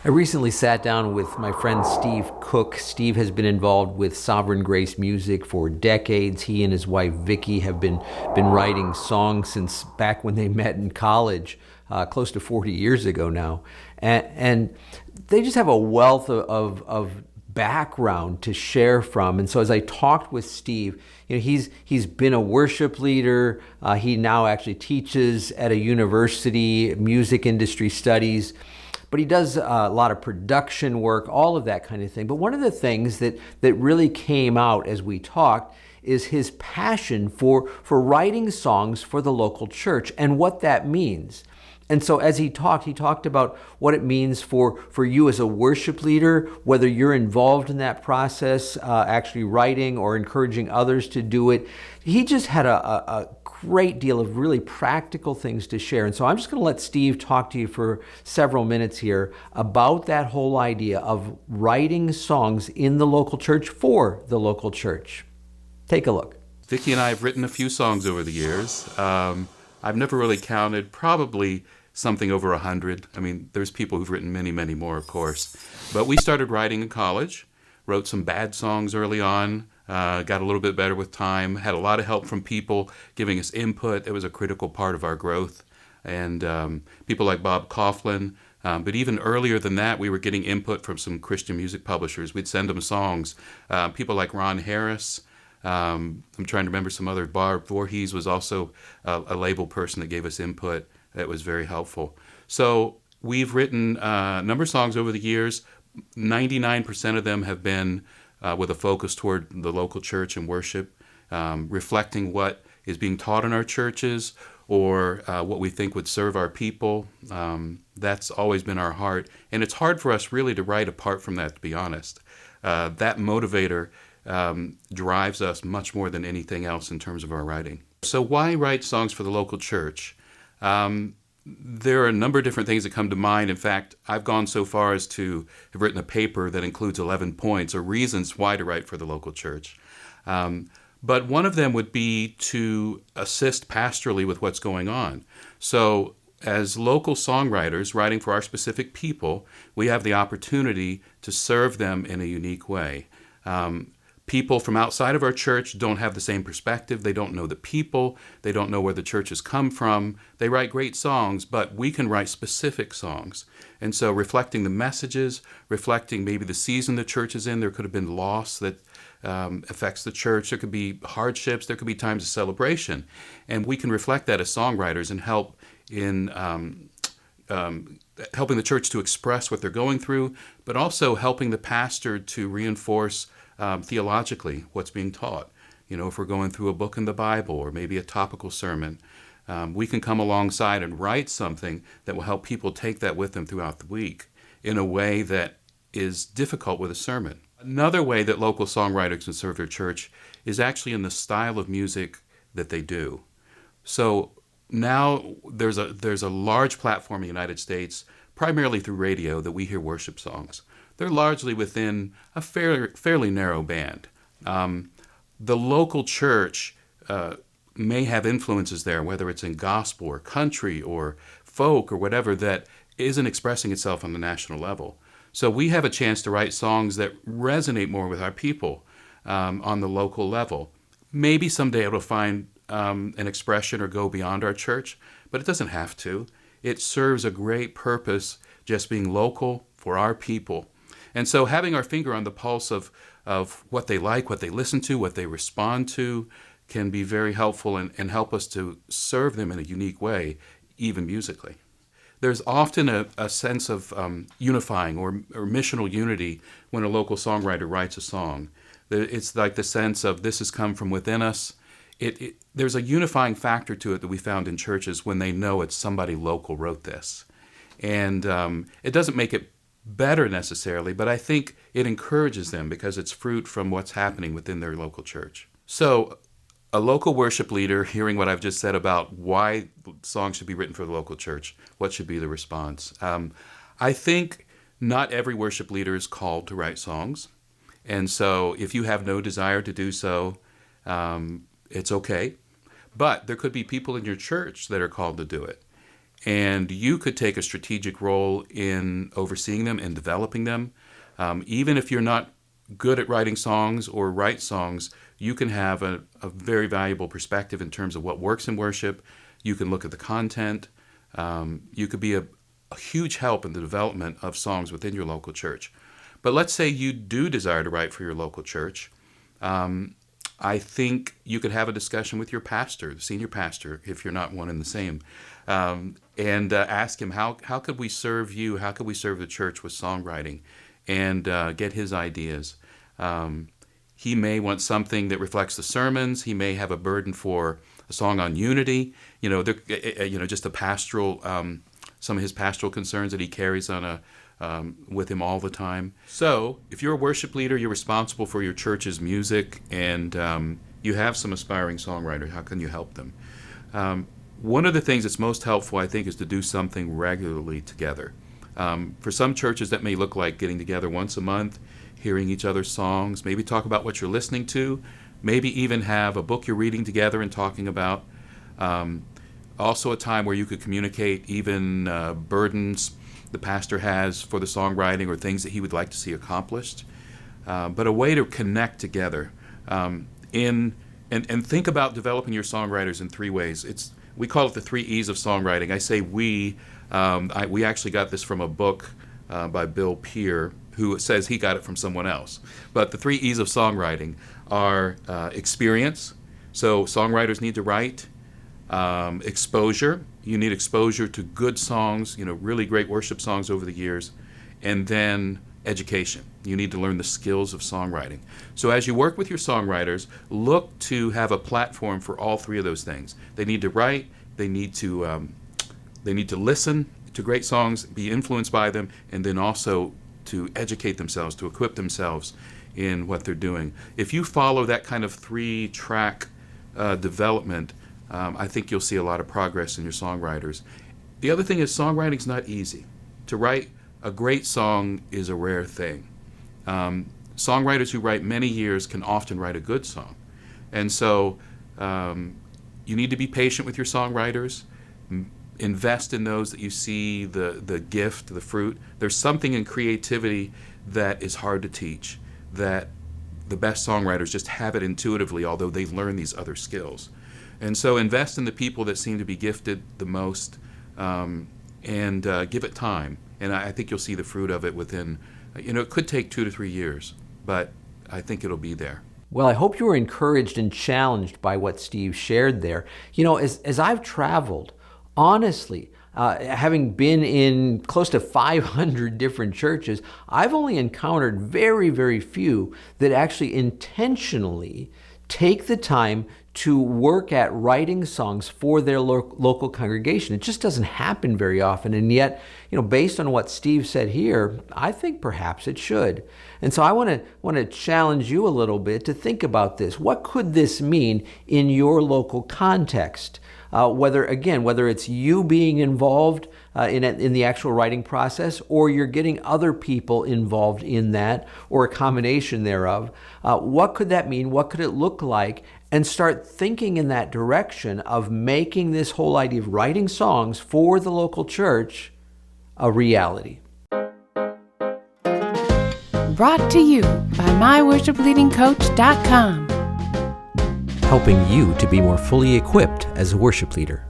I recently sat down with my friend Steve Cook. Steve has been involved with Sovereign Grace Music for decades. He and his wife Vicki have been writing songs since back when they met in college, close to 40 years ago now. And they just have a wealth of background to share from. And so as I talked with Steve, he's been a worship leader. He now actually teaches at a university, music industry studies. But he does a lot of production work, all of that kind of thing. But one of the things that really came out as we talked is his passion for writing songs for the local church and what that means. And so as he talked about what it means for you as a worship leader, whether you're involved in that process, actually writing or encouraging others to do it. He just had a great deal of really practical things to share. And so I'm just going to let Steve talk to you for several minutes here about that whole idea of writing songs in the local church for the local church. Take a look. Vicki and I have written a few songs over the years. I've never really counted, probably something over 100. I mean, there's people who've written many, many more, of course. But we started writing in college, wrote some bad songs early on, got a little bit better with time, had a lot of help from people giving us input. It was a critical part of our growth. And people like Bob Coughlin. But even earlier than that, we were getting input from some Christian music publishers. We'd send them songs. People like Ron Harris. I'm trying to remember some other. Barb Voorhees was also a label person that gave us input that was very helpful. So we've written a number of songs over the years. 99% of them have been with a focus toward the local church and worship, reflecting what is being taught in our churches or what we think would serve our people. That's always been our heart. And it's hard for us really to write apart from that, to be honest. That motivator drives us much more than anything else in terms of our writing. So why write songs for the local church? There are a number of different things that come to mind. In fact, I've gone so far as to have written a paper that includes 11 points or reasons why to write for the local church. But one of them would be to assist pastorally with what's going on. So as local songwriters writing for our specific people, we have the opportunity to serve them in a unique way. People from outside of our church don't have the same perspective. They don't know the people. They don't know where the church has come from. They write great songs, but we can write specific songs. And so reflecting the messages, reflecting maybe the season the church is in, there could have been loss that affects the church. There could be hardships. There could be times of celebration. And we can reflect that as songwriters and help in helping the church to express what they're going through, but also helping the pastor to reinforce theologically what's being taught. You know, if we're going through a book in the Bible or maybe a topical sermon, we can come alongside and write something that will help people take that with them throughout the week in a way that is difficult with a sermon. Another way that local songwriters can serve their church is actually in the style of music that they do. So now there's a large platform in the United States, primarily through radio, that we hear worship songs. They're largely within a fairly narrow band. The local church may have influences there, whether it's in gospel or country or folk or whatever, that isn't expressing itself on the national level. So we have a chance to write songs that resonate more with our people on the local level. Maybe someday it'll find an expression or go beyond our church, but it doesn't have to. It serves a great purpose just being local for our people. And so having our finger on the pulse of what they like, what they listen to, what they respond to, can be very helpful and help us to serve them in a unique way, even musically. There's often a sense of unifying or missional unity when a local songwriter writes a song. It's like the sense of this has come from within us. There's a unifying factor to it that we found in churches when they know it's somebody local wrote this. And it doesn't make it better necessarily, but I think it encourages them because it's fruit from what's happening within their local church. So a local worship leader hearing what I've just said about why songs should be written for the local church, what should be the response? I think not every worship leader is called to write songs. And so if you have no desire to do so, it's okay. But there could be people in your church that are called to do it. and you could take a strategic role in overseeing them and developing them. Even if you're not good at writing songs or write songs, you can have a very valuable perspective in terms of what works in worship. You can look at the content. You could be a huge help in the development of songs within your local church. But let's say you do desire to write for your local church. I think you could have a discussion with your pastor, the senior pastor, if you're not one and the same, and ask him, how could we serve you? How could we serve the church with songwriting? And get his ideas. He may want something that reflects the sermons. He may have a burden for a song on unity. Just a pastoral, some of his pastoral concerns that he carries on with him all the time. So, if you're a worship leader, you're responsible for your church's music, and you have some aspiring songwriters. How can you help them? One of the things that's most helpful, I think, is to do something regularly together. For some churches, that may look like getting together once a month, hearing each other's songs, maybe talk about what you're listening to, maybe even have a book you're reading together and talking about. Also a time where you could communicate even burdens the pastor has for the songwriting or things that he would like to see accomplished. But a way to connect together and think about developing your songwriters in three ways. We call it the 3 E's of songwriting. I say we actually got this from a book by Bill Peer, who says he got it from someone else. But the 3 E's of songwriting are experience. So songwriters need to write. Exposure. You need exposure to good songs, really great worship songs over the years. And then education. You need to learn the skills of songwriting. So as you work with your songwriters, look to have a platform for all 3 of those things. They need to write. They need to listen to great songs, be influenced by them, and then also to educate themselves, to equip themselves in what they're doing. If you follow that kind of 3-track development, I think you'll see a lot of progress in your songwriters. The other thing is songwriting's not easy. To write a great song is a rare thing. Songwriters who write many years can often write a good song. And so you need to be patient with your songwriters. Invest in those that you see the gift, the fruit. There's something in creativity that is hard to teach, that the best songwriters just have it intuitively, although they learn these other skills. And so invest in the people that seem to be gifted the most, and give it time. And I think you'll see the fruit of it within, it could take 2 to 3 years, but I think it'll be there. Well, I hope you were encouraged and challenged by what Steve shared there. As I've traveled, honestly, having been in close to 500 different churches, I've only encountered very, very few that actually intentionally take the time to work at writing songs for their local congregation. It just doesn't happen very often. And yet, based on what Steve said here, I think perhaps it should. And so I want to challenge you a little bit to think about this. What could this mean in your local context? Whether it's you being involved in the actual writing process, or you're getting other people involved in that, or a combination thereof. What could that mean? What could it look like? And start thinking in that direction of making this whole idea of writing songs for the local church a reality. Brought to you by MyWorshipLeadingCoach.com. Helping you to be more fully equipped as a worship leader.